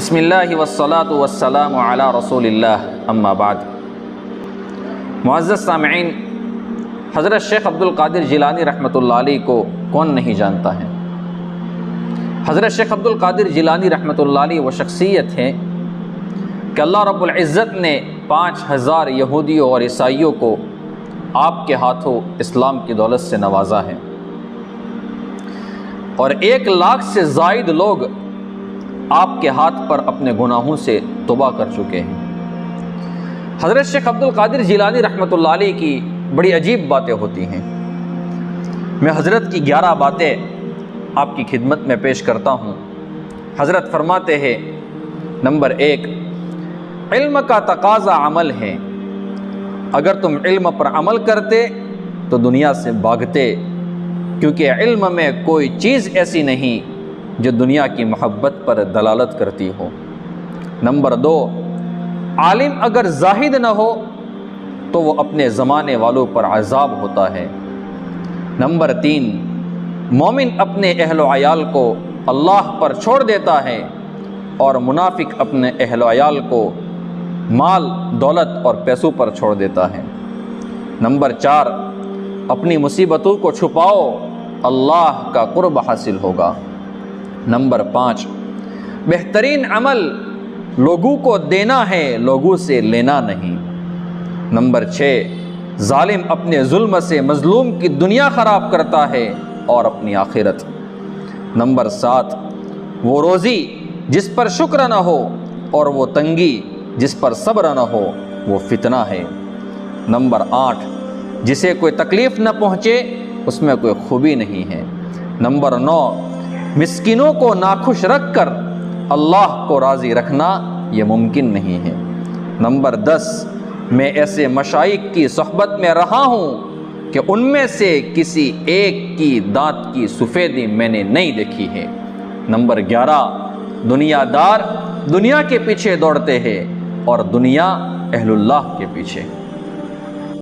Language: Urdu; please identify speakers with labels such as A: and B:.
A: بسم اللہ والصلاة والسلام علی رسول اللہ اما بعد۔ معزز سامعین، حضرت شیخ عبد القادر جیلانی رحمۃ اللہ علیہ کو کون نہیں جانتا ہے؟ حضرت شیخ عبد القادر جیلانی رحمۃ اللہ علیہ وہ شخصیت ہے کہ اللہ رب العزت نے 5000 یہودیوں اور عیسائیوں کو آپ کے ہاتھوں اسلام کی دولت سے نوازا ہے، اور 1 لاکھ سے زائد لوگ آپ کے ہاتھ پر اپنے گناہوں سے توبہ کر چکے ہیں۔ حضرت شیخ عبد القادر جیلانی رحمۃ اللہ علیہ کی بڑی عجیب باتیں ہوتی ہیں۔ میں حضرت کی 11 باتیں آپ کی خدمت میں پیش کرتا ہوں۔ حضرت فرماتے ہیں، نمبر 1، علم کا تقاضا عمل ہے۔ اگر تم علم پر عمل کرتے تو دنیا سے بھاگتے، کیونکہ علم میں کوئی چیز ایسی نہیں جو دنیا کی محبت پر دلالت کرتی ہو۔ نمبر 2، عالم اگر زاہد نہ ہو تو وہ اپنے زمانے والوں پر عذاب ہوتا ہے۔ نمبر 3، مومن اپنے اہل و عیال کو اللہ پر چھوڑ دیتا ہے، اور منافق اپنے اہل و عیال کو مال، دولت اور پیسوں پر چھوڑ دیتا ہے۔ نمبر 4، اپنی مصیبتوں کو چھپاؤ، اللہ کا قرب حاصل ہوگا۔ نمبر 5، بہترین عمل لوگوں کو دینا ہے، لوگوں سے لینا نہیں۔ نمبر 6، ظالم اپنے ظلم سے مظلوم کی دنیا خراب کرتا ہے اور اپنی آخرت۔ نمبر 7، وہ روزی جس پر شکر نہ ہو اور وہ تنگی جس پر صبر نہ ہو وہ فتنہ ہے۔ نمبر 8، جسے کوئی تکلیف نہ پہنچے اس میں کوئی خوبی نہیں ہے۔ نمبر 9، مسکینوں کو ناخوش رکھ کر اللہ کو راضی رکھنا یہ ممکن نہیں ہے۔ نمبر 10، میں ایسے مشائخ کی صحبت میں رہا ہوں کہ ان میں سے کسی ایک کی دانت کی سفیدی میں نے نہیں دیکھی ہے۔ نمبر 11، دنیا دار دنیا کے پیچھے دوڑتے ہیں اور دنیا اہل اللہ کے پیچھے۔